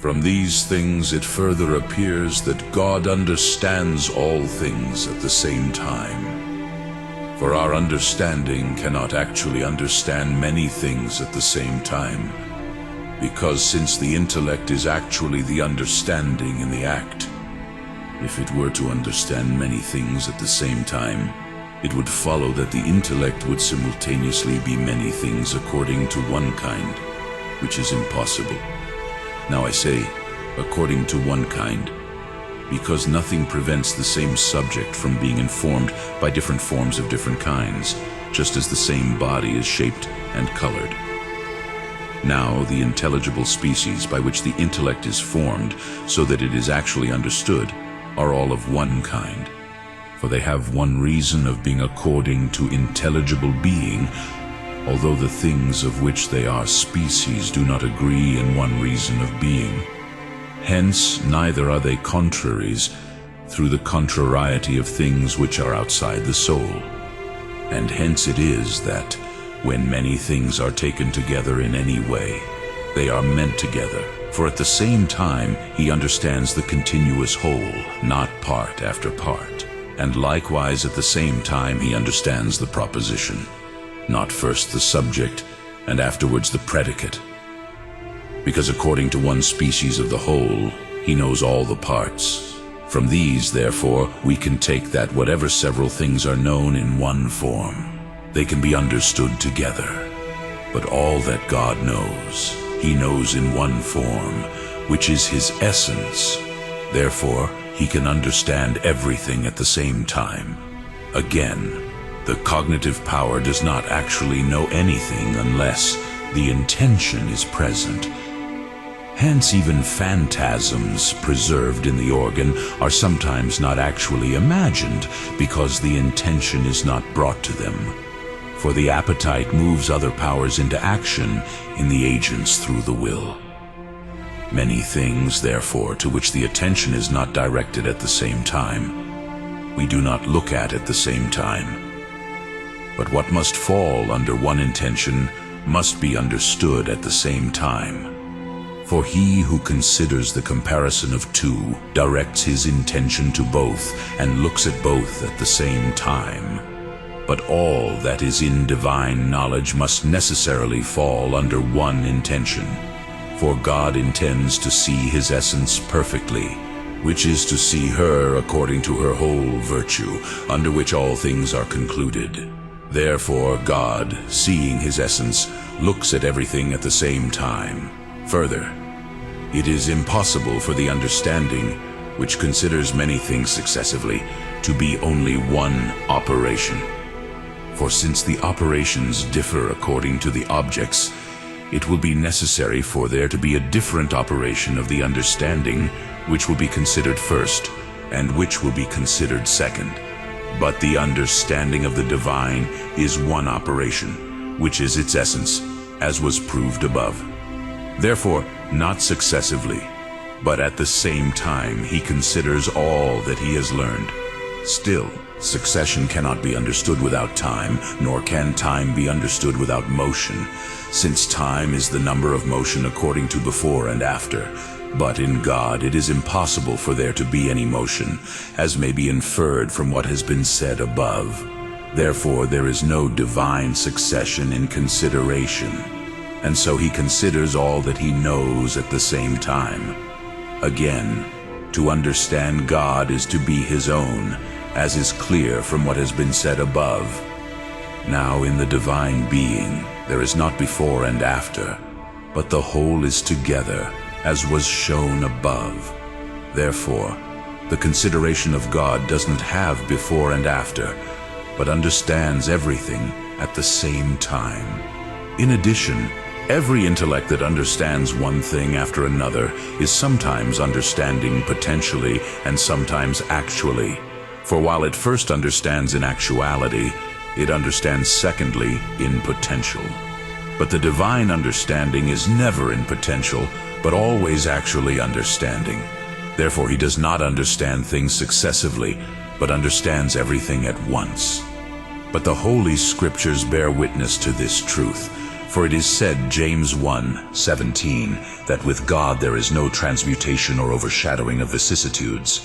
From these things it further appears that God understands all things at the same time. For our understanding cannot actually understand many things at the same time, because since the intellect is actually the understanding in the act, if it were to understand many things at the same time, it would follow that the intellect would simultaneously be many things according to one kind, which is impossible. Now I say, according to one kind, because nothing prevents the same subject from being informed by different forms of different kinds, just as the same body is shaped and colored. Now the intelligible species by which the intellect is formed so that it is actually understood are all of one kind, for they have one reason of being according to intelligible being, although the things of which they are species do not agree in one reason of being. Hence, neither are they contraries through the contrariety of things which are outside the soul. And hence it is that, when many things are taken together in any way, they are meant together. For at the same time he understands the continuous whole, not part after part. And likewise at the same time he understands the proposition, not first the subject, and afterwards the predicate. Because according to one species of the whole, he knows all the parts. From these, therefore, we can take that whatever several things are known in one form, they can be understood together. But all that God knows, he knows in one form, which is his essence. Therefore, he can understand everything at the same time. Again, the cognitive power does not actually know anything unless the intention is present. Hence even phantasms preserved in the organ are sometimes not actually imagined because the intention is not brought to them. For the appetite moves other powers into action in the agents through the will. Many things, therefore, to which the attention is not directed at the same time, we do not look at the same time. But what must fall under one intention must be understood at the same time. For he who considers the comparison of two directs his intention to both and looks at both at the same time. But all that is in divine knowledge must necessarily fall under one intention. For God intends to see his essence perfectly, which is to see her according to her whole virtue, under which all things are concluded. Therefore God, seeing his essence, looks at everything at the same time. Further, it is impossible for the understanding, which considers many things successively, to be only one operation. For since the operations differ according to the objects, it will be necessary for there to be a different operation of the understanding, which will be considered first, and which will be considered second. But the understanding of the divine is one operation, which is its essence, as was proved above. Therefore, not successively, but at the same time he considers all that he has learned. Still, succession cannot be understood without time, nor can time be understood without motion, since time is the number of motion according to before and after. But in God it is impossible for there to be any motion, as may be inferred from what has been said above. Therefore there is no divine succession in consideration, and so he considers all that he knows at the same time. Again, to understand God is to be his own, as is clear from what has been said above. Now in the divine being there is not before and after, but the whole is together, as was shown above. Therefore, the consideration of God doesn't have before and after, but understands everything at the same time. In addition, every intellect that understands one thing after another is sometimes understanding potentially and sometimes actually. For while it first understands in actuality, it understands secondly in potential. But the divine understanding is never in potential, but always actually understanding. Therefore he does not understand things successively, but understands everything at once. But the Holy Scriptures bear witness to this truth, For it is said, James 1:17, that with God there is no transmutation or overshadowing of vicissitudes.